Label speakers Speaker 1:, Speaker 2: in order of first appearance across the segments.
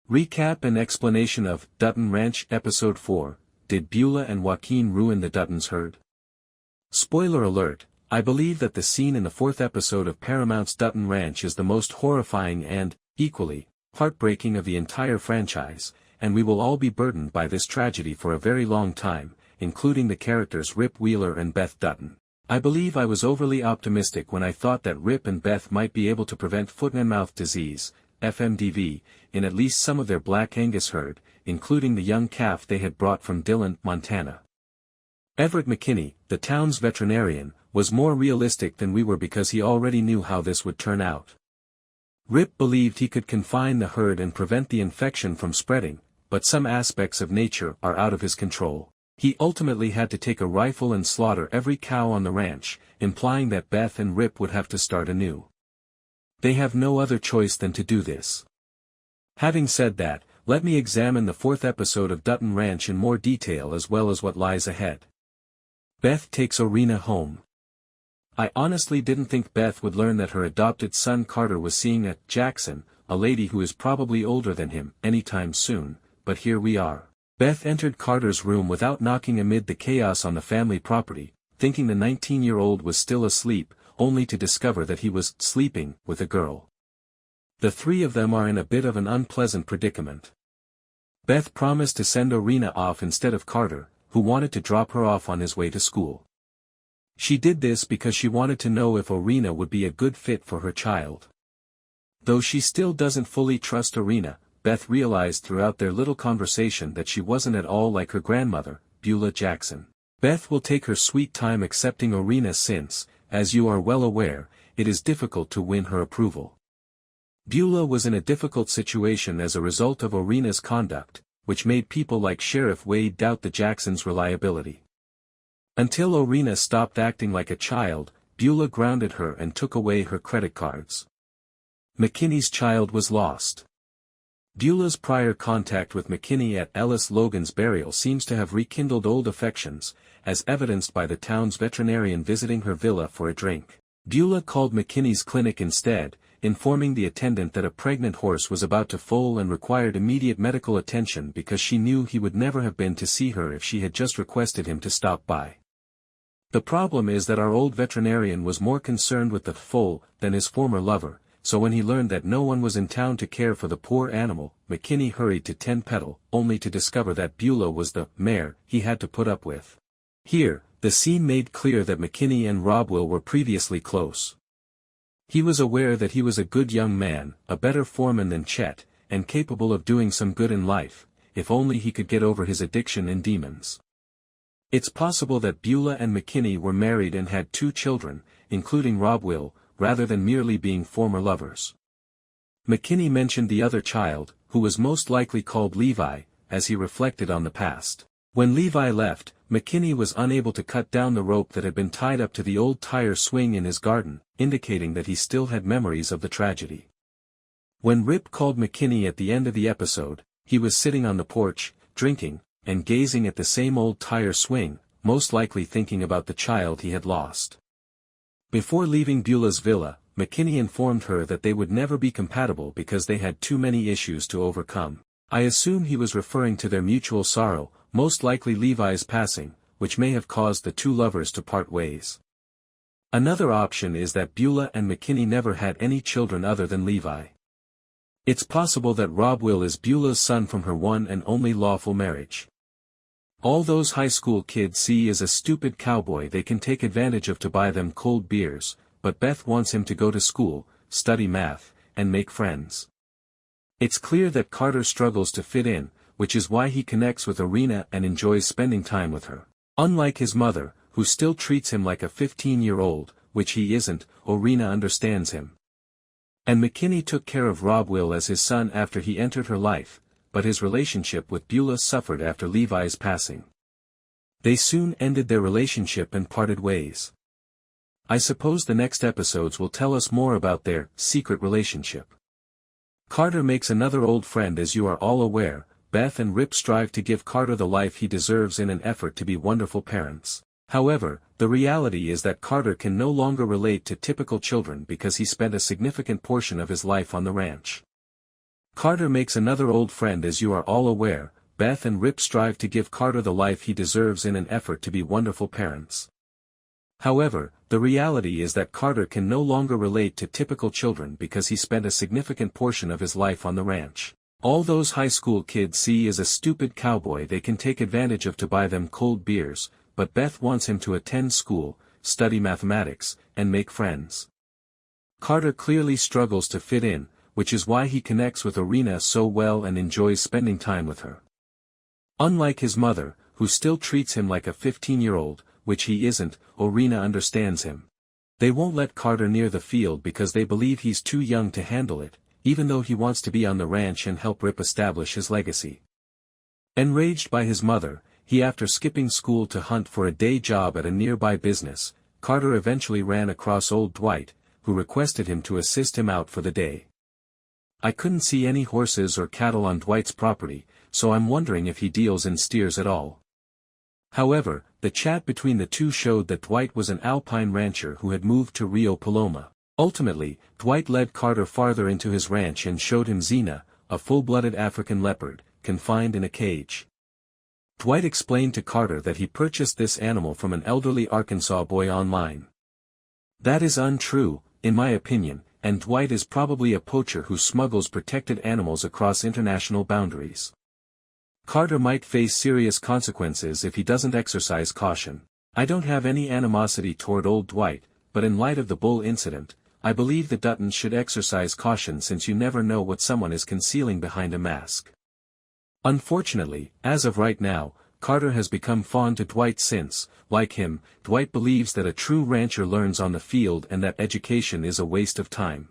Speaker 1: Recap and explanation of Dutton Ranch Episode 4, Did Beulah and Joaquin ruin the Duttons' herd? Spoiler alert, I believe that the scene in the 4th episode of Paramount's Dutton Ranch is the most horrifying and, equally, heartbreaking of the entire franchise, and we will all be burdened by this tragedy for a very long time, including the characters Rip Wheeler and Beth Dutton. I believe I was overly optimistic when I thought that Rip and Beth might be able to prevent foot-and-mouth disease, FMDV, in at least some of their Black Angus herd, including the young calf they had brought from Dillon, Montana. Everett McKinney, the town's veterinarian, was more realistic than we were because he already knew how this would turn out. Rip believed he could confine the herd and prevent the infection from spreading, but some aspects of nature are out of his control. He ultimately had to take a rifle and slaughter every cow on the ranch, implying that Beth and Rip would have to start anew. They have no other choice than to do this. Having said that, let me examine the 4th episode of Dutton Ranch in more detail as well as what lies ahead. Beth takes Oreana home. I honestly didn't think Beth would learn that her adopted son Carter was seeing a Jackson, a lady who is probably older than him, anytime soon, but here we are. Beth entered Carter's room without knocking amid the chaos on the family property, thinking the 19-year-old was still asleep, only to discover that he was sleeping with a girl. The three of them are in a bit of an unpleasant predicament. Beth promised to send Oreana off instead of Carter, who wanted to drop her off on his way to school. She did this because she wanted to know if Oreana would be a good fit for her child. Though she still doesn't fully trust Oreana, Beth realized throughout their little conversation that she wasn't at all like her grandmother, Beulah Jackson. Beth will take her sweet time accepting Oreana since, as you are well aware, it is difficult to win her approval. Beulah was in a difficult situation as a result of Oreana's conduct, which made people like Sheriff Wade doubt the Jacksons' reliability. Until Oreana stopped acting like a child, Beulah grounded her and took away her credit cards. McKinney's child was lost. Beulah's prior contact with McKinney at Ellis Logan's burial seems to have rekindled old affections, as evidenced by the town's veterinarian visiting her villa for a drink. Beulah called McKinney's clinic instead, informing the attendant that a pregnant horse was about to foal and required immediate medical attention because she knew he would never have been to see her if she had just requested him to stop by. The problem is that our old veterinarian was more concerned with the foal than his former lover, so when he learned that no one was in town to care for the poor animal, McKinney hurried to 10 Petal, only to discover that Beulah was the mare he had to put up with. Here, the scene made clear that McKinney and Robwell were previously close. He was aware that he was a good young man, a better foreman than Chet, and capable of doing some good in life, if only he could get over his addiction and demons. It's possible that Beulah and McKinney were married and had 2 children, including Robwell, rather than merely being former lovers. McKinney mentioned the other child, who was most likely called Levi, as he reflected on the past. When Levi left, McKinney was unable to cut down the rope that had been tied up to the old tire swing in his garden, indicating that he still had memories of the tragedy. When Rip called McKinney at the end of the episode, he was sitting on the porch, drinking, and gazing at the same old tire swing, most likely thinking about the child he had lost. Before leaving Beulah's villa, McKinney informed her that they would never be compatible because they had too many issues to overcome. I assume he was referring to their mutual sorrow, most likely Levi's passing, which may have caused the 2 lovers to part ways. Another option is that Beulah and McKinney never had any children other than Levi. It's possible that Robwell is Beulah's son from her one and only lawful marriage. All those high school kids see is a stupid cowboy they can take advantage of to buy them cold beers, but Beth wants him to go to school, study math, and make friends. It's clear that Carter struggles to fit in, which is why he connects with Oreana and enjoys spending time with her. Unlike his mother, who still treats him like a 15-year-old, which he isn't, Oreana understands him. And McKinney took care of Robwell as his son after he entered her life, but his relationship with Beulah suffered after Levi's passing. They soon ended their relationship and parted ways. I suppose the next episodes will tell us more about their secret relationship. Carter makes another old friend. As you are all aware, Beth and Rip strive to give Carter the life he deserves in an effort to be wonderful parents. However, the reality is that Carter can no longer relate to typical children because he spent a significant portion of his life on the ranch. Carter makes another old friend. As you are all aware, Beth and Rip strive to give Carter the life he deserves in an effort to be wonderful parents. However, the reality is that Carter can no longer relate to typical children because he spent a significant portion of his life on the ranch. All those high school kids see is a stupid cowboy they can take advantage of to buy them cold beers, but Beth wants him to attend school, study mathematics, and make friends. Carter clearly struggles to fit in, which is why he connects with Oreana so well and enjoys spending time with her. Unlike his mother, who still treats him like a 15-year-old, which he isn't, Oreana understands him. They won't let Carter near the field because they believe he's too young to handle it, even though he wants to be on the ranch and help Rip establish his legacy. Enraged by his mother, after skipping school to hunt for a day job at a nearby business, Carter eventually ran across old Dwight, who requested him to assist him out for the day. I couldn't see any horses or cattle on Dwight's property, so I'm wondering if he deals in steers at all. However, the chat between the two showed that Dwight was an alpine rancher who had moved to Rio Paloma. Ultimately, Dwight led Carter farther into his ranch and showed him Xena, a full-blooded African leopard, confined in a cage. Dwight explained to Carter that he purchased this animal from an elderly Arkansas boy online. That is untrue, in my opinion, and Dwight is probably a poacher who smuggles protected animals across international boundaries. Carter might face serious consequences if he doesn't exercise caution. I don't have any animosity toward old Dwight, but in light of the bull incident, I believe the Duttons should exercise caution since you never know what someone is concealing behind a mask. Unfortunately, as of right now, Carter has become fond to Dwight since, like him, Dwight believes that a true rancher learns on the field and that education is a waste of time.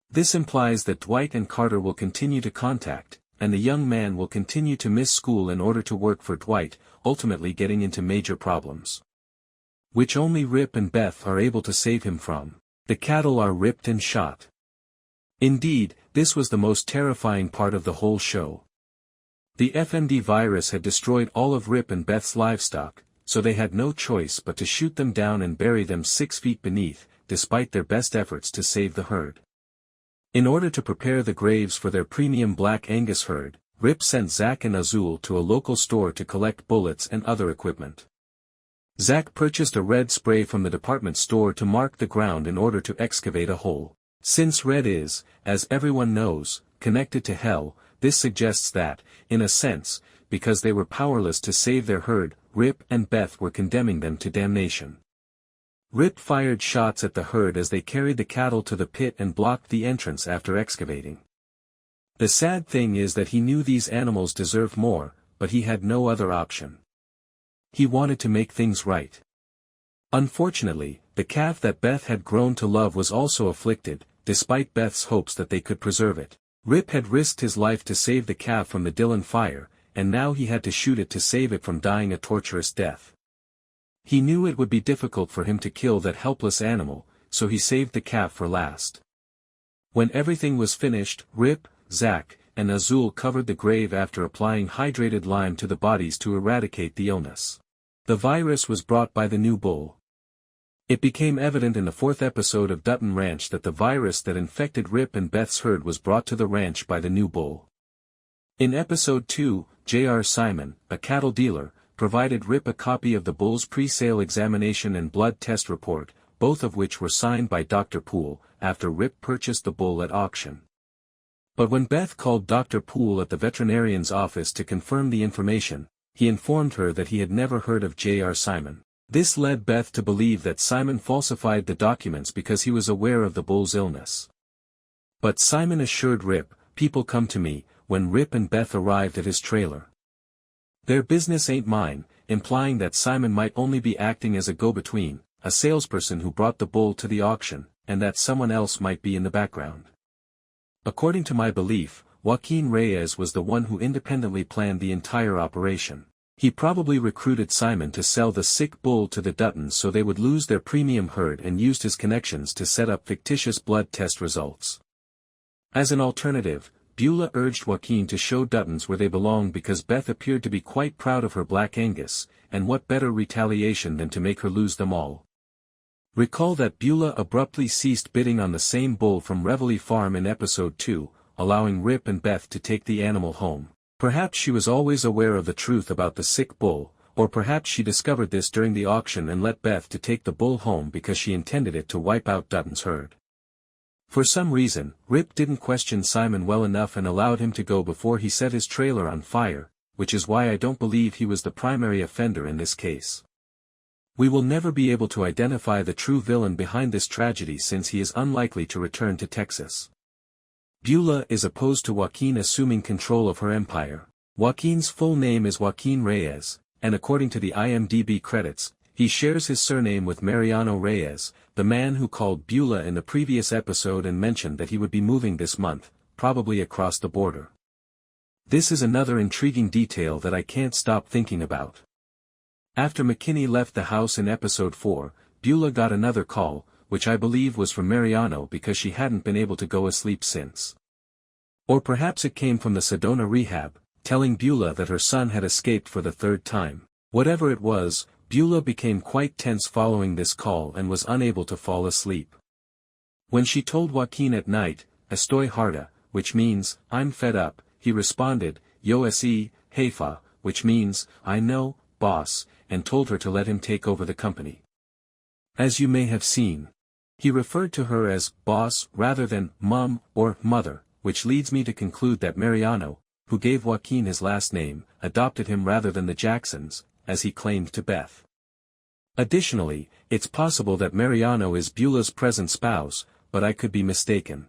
Speaker 1: This implies that Dwight and Carter will continue to contact, and the young man will continue to miss school in order to work for Dwight, ultimately getting into major problems, which only Rip and Beth are able to save him from. The cattle are ripped and shot. Indeed, this was the most terrifying part of the whole show. The FMD virus had destroyed all of Rip and Beth's livestock, so they had no choice but to shoot them down and bury them 6 feet beneath, despite their best efforts to save the herd. In order to prepare the graves for their premium Black Angus herd, Rip sent Zach and Azul to a local store to collect bullets and other equipment. Zach purchased a red spray from the department store to mark the ground in order to excavate a hole. Since red is, as everyone knows, connected to hell, this suggests that, in a sense, because they were powerless to save their herd, Rip and Beth were condemning them to damnation. Rip fired shots at the herd as they carried the cattle to the pit and blocked the entrance after excavating. The sad thing is that he knew these animals deserved more, but he had no other option. He wanted to make things right. Unfortunately, the calf that Beth had grown to love was also afflicted, despite Beth's hopes that they could preserve it. Rip had risked his life to save the calf from the Dillon fire, and now he had to shoot it to save it from dying a torturous death. He knew it would be difficult for him to kill that helpless animal, so he saved the calf for last. When everything was finished, Rip, Zach, and Azul covered the grave after applying hydrated lime to the bodies to eradicate the illness. The virus was brought by the new bull. It became evident in the 4th episode of Dutton Ranch that the virus that infected Rip and Beth's herd was brought to the ranch by the new bull. In episode 2, J.R. Simon, a cattle dealer, provided Rip a copy of the bull's pre-sale examination and blood test report, both of which were signed by Dr. Poole, after Rip purchased the bull at auction. But when Beth called Dr. Poole at the veterinarian's office to confirm the information, he informed her that he had never heard of J.R. Simon. This led Beth to believe that Simon falsified the documents because he was aware of the bull's illness. But Simon assured Rip, "People come to me," when Rip and Beth arrived at his trailer. "Their business ain't mine," implying that Simon might only be acting as a go-between, a salesperson who brought the bull to the auction, and that someone else might be in the background. According to my belief, Joaquin Reyes was the one who independently planned the entire operation. He probably recruited Simon to sell the sick bull to the Duttons so they would lose their premium herd and used his connections to set up fictitious blood test results. As an alternative, Beulah urged Joaquin to show Duttons where they belong because Beth appeared to be quite proud of her Black Angus, and what better retaliation than to make her lose them all. Recall that Beulah abruptly ceased bidding on the same bull from Reveille Farm in episode 2, allowing Rip and Beth to take the animal home. Perhaps she was always aware of the truth about the sick bull, or perhaps she discovered this during the auction and let Beth to take the bull home because she intended it to wipe out Dutton's herd. For some reason, Rip didn't question Simon well enough and allowed him to go before he set his trailer on fire, which is why I don't believe he was the primary offender in this case. We will never be able to identify the true villain behind this tragedy since he is unlikely to return to Texas. Beulah is opposed to Joaquin assuming control of her empire. Joaquin's full name is Joaquin Reyes, and according to the IMDb credits, he shares his surname with Mariano Reyes, the man who called Beulah in the previous episode and mentioned that he would be moving this month, probably across the border. This is another intriguing detail that I can't stop thinking about. After McKinney left the house in episode 4, Beulah got another call, which I believe was from Mariano because she hadn't been able to go asleep since. Or perhaps it came from the Sedona rehab, telling Beulah that her son had escaped for the third time. Whatever it was, Beulah became quite tense following this call and was unable to fall asleep. When she told Joaquin at night, "Estoy harta," which means, "I'm fed up," he responded, "Yo sé, jefa," which means, "I know, boss," and told her to let him take over the company. As you may have seen, he referred to her as boss rather than mom or mother, which leads me to conclude that Mariano, who gave Joaquin his last name, adopted him rather than the Jacksons, as he claimed to Beth. Additionally, it's possible that Mariano is Beulah's present spouse, but I could be mistaken.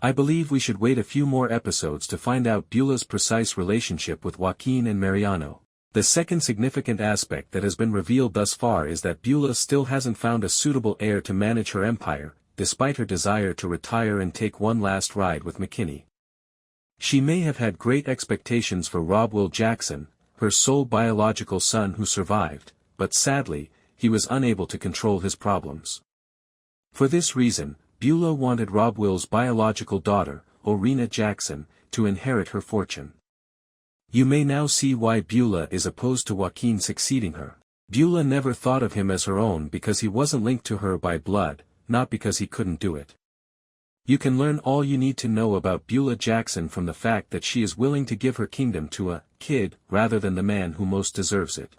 Speaker 1: I believe we should wait a few more episodes to find out Beulah's precise relationship with Joaquin and Mariano. The second significant aspect that has been revealed thus far is that Beulah still hasn't found a suitable heir to manage her empire, despite her desire to retire and take one last ride with McKinney. She may have had great expectations for Rob Will Jackson, her sole biological son who survived, but sadly, he was unable to control his problems. For this reason, Beulah wanted Rob Will's biological daughter, Oreana Jackson, to inherit her fortune. You may now see why Beulah is opposed to Joaquin succeeding her. Beulah never thought of him as her own because he wasn't linked to her by blood, not because he couldn't do it. You can learn all you need to know about Beulah Jackson from the fact that she is willing to give her kingdom to a kid rather than the man who most deserves it.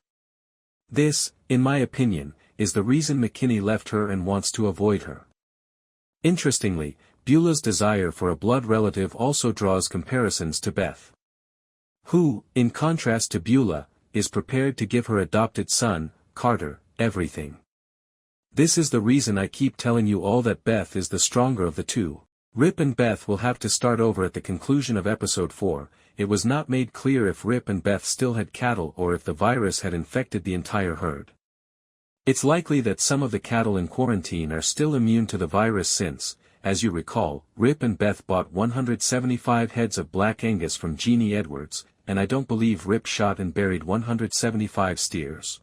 Speaker 1: This, in my opinion, is the reason McKinney left her and wants to avoid her. Interestingly, Beulah's desire for a blood relative also draws comparisons to Beth, who, in contrast to Beulah, is prepared to give her adopted son, Carter, everything. This is the reason I keep telling you all that Beth is the stronger of the two. Rip and Beth will have to start over at the conclusion of episode 4. It was not made clear if Rip and Beth still had cattle or if the virus had infected the entire herd. It's likely that some of the cattle in quarantine are still immune to the virus since, as you recall, Rip and Beth bought 175 heads of Black Angus from Jeannie Edwards, and I don't believe Rip shot and buried 175 steers.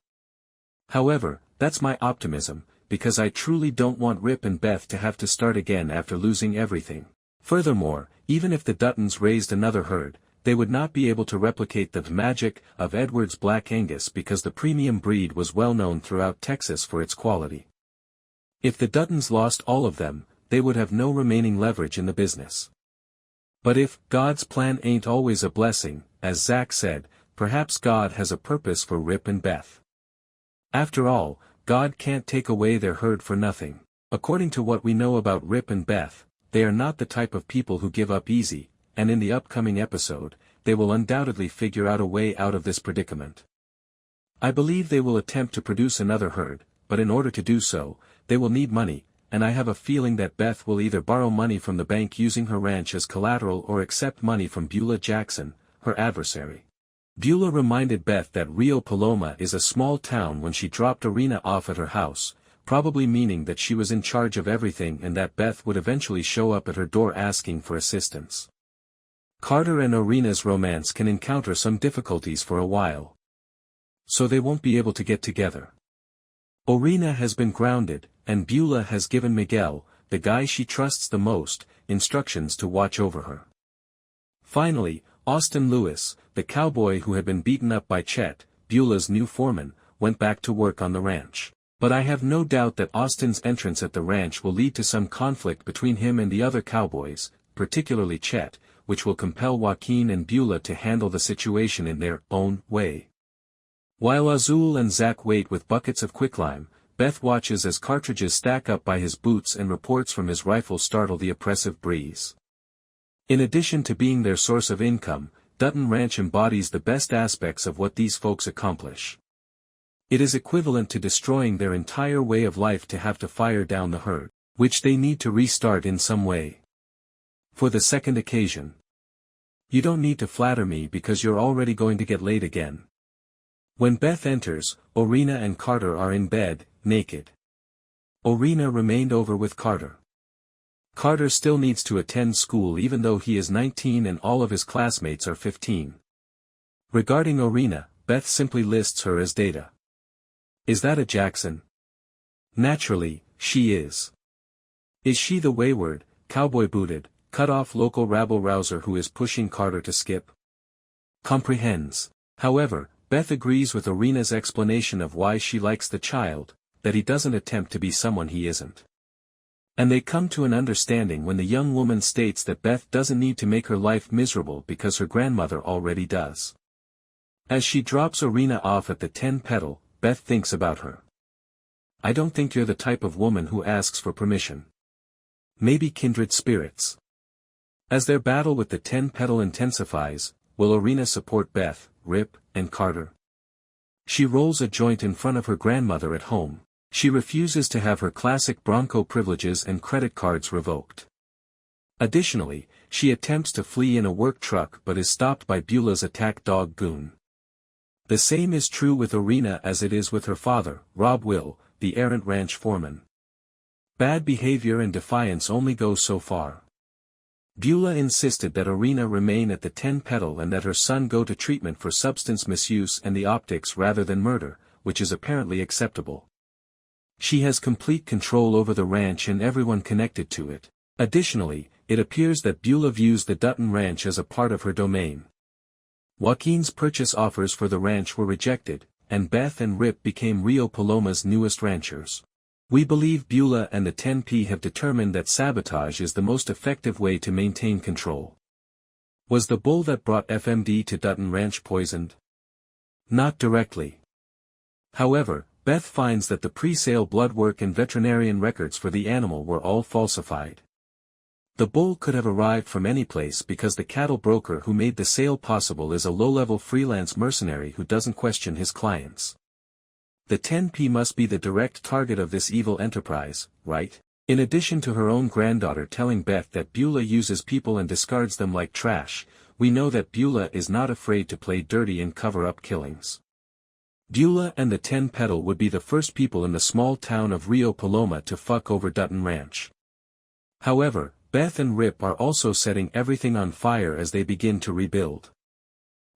Speaker 1: However, that's my optimism, because I truly don't want Rip and Beth to have to start again after losing everything. Furthermore, even if the Duttons raised another herd, they would not be able to replicate the magic of Edwards' Black Angus because the premium breed was well known throughout Texas for its quality. If the Duttons lost all of them, they would have no remaining leverage in the business. But if God's plan ain't always a blessing, as Zach said, perhaps God has a purpose for Rip and Beth. After all, God can't take away their herd for nothing. According to what we know about Rip and Beth, they are not the type of people who give up easy, and in the upcoming episode, they will undoubtedly figure out a way out of this predicament. I believe they will attempt to produce another herd, but in order to do so, they will need money, and I have a feeling that Beth will either borrow money from the bank using her ranch as collateral or accept money from Beulah Jackson, her adversary. Beulah reminded Beth that Rio Paloma is a small town when she dropped Oreana off at her house, probably meaning that she was in charge of everything and that Beth would eventually show up at her door asking for assistance. Carter and Oreana's romance can encounter some difficulties for a while, so they won't be able to get together. Oreana has been grounded, and Beulah has given Miguel, the guy she trusts the most, instructions to watch over her. Finally, Austin Lewis, the cowboy who had been beaten up by Chet, Beulah's new foreman, went back to work on the ranch. But I have no doubt that Austin's entrance at the ranch will lead to some conflict between him and the other cowboys, particularly Chet, which will compel Joaquin and Beulah to handle the situation in their own way. While Azul and Zach wait with buckets of quicklime, Beth watches as cartridges stack up by his boots and reports from his rifle startle the oppressive breeze. In addition to being their source of income, Dutton Ranch embodies the best aspects of what these folks accomplish. It is equivalent to destroying their entire way of life to have to fire down the herd, which they need to restart in some way. For the second occasion. You don't need to flatter me because you're already going to get late again. When Beth enters, Oreana and Carter are in bed, naked. Oreana remained over with Carter. Carter still needs to attend school even though he is 19 and all of his classmates are 15. Regarding Oreana, Beth simply lists her as Data. Is that a Jackson? Naturally, she is. Is she the wayward, cowboy-booted, cut-off local rabble-rouser who is pushing Carter to skip? Comprehends. However, Beth agrees with Oreana's explanation of why she likes the child, that he doesn't attempt to be someone he isn't. And they come to an understanding when the young woman states that Beth doesn't need to make her life miserable because her grandmother already does. As she drops Oreana off at the 10-pedal, Beth thinks about her. I don't think you're the type of woman who asks for permission. Maybe kindred spirits. As their battle with the 10-pedal intensifies, will Oreana support Beth, Rip, and Carter? She rolls a joint in front of her grandmother at home. She refuses to have her classic Bronco privileges and credit cards revoked. Additionally, she attempts to flee in a work truck but is stopped by Beulah's attack dog Goon. The same is true with Oreana as it is with her father, Rob Will, the errant ranch foreman. Bad behavior and defiance only go so far. Beulah insisted that Oreana remain at the 10-pedal and that her son go to treatment for substance misuse and the optics rather than murder, which is apparently acceptable. She has complete control over the ranch and everyone connected to it. Additionally, it appears that Beulah views the Dutton Ranch as a part of her domain. Joaquin's purchase offers for the ranch were rejected, and Beth and Rip became Rio Paloma's newest ranchers. We believe Beulah and the 10P have determined that sabotage is the most effective way to maintain control. Was the bull that brought FMD to Dutton Ranch poisoned? Not directly. However, Beth finds that the pre-sale blood work and veterinarian records for the animal were all falsified. The bull could have arrived from any place because the cattle broker who made the sale possible is a low-level freelance mercenary who doesn't question his clients. The 10P must be the direct target of this evil enterprise, right? In addition to her own granddaughter telling Beth that Beulah uses people and discards them like trash, we know that Beulah is not afraid to play dirty and cover up killings. Beulah and the 10-pedal would be the first people in the small town of Rio Paloma to fuck over Dutton Ranch. However, Beth and Rip are also setting everything on fire as they begin to rebuild.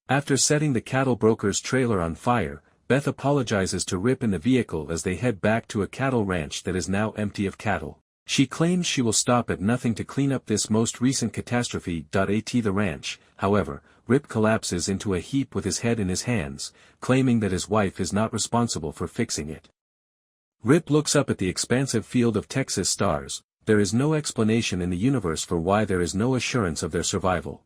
Speaker 1: After setting the cattle broker's trailer on fire, Beth apologizes to Rip in the vehicle as they head back to a cattle ranch that is now empty of cattle. She claims she will stop at nothing to clean up this most recent catastrophe. At the ranch, however, Rip collapses into a heap with his head in his hands, claiming that his wife is not responsible for fixing it. Rip looks up at the expansive field of Texas stars. There is no explanation in the universe for why there is no assurance of their survival.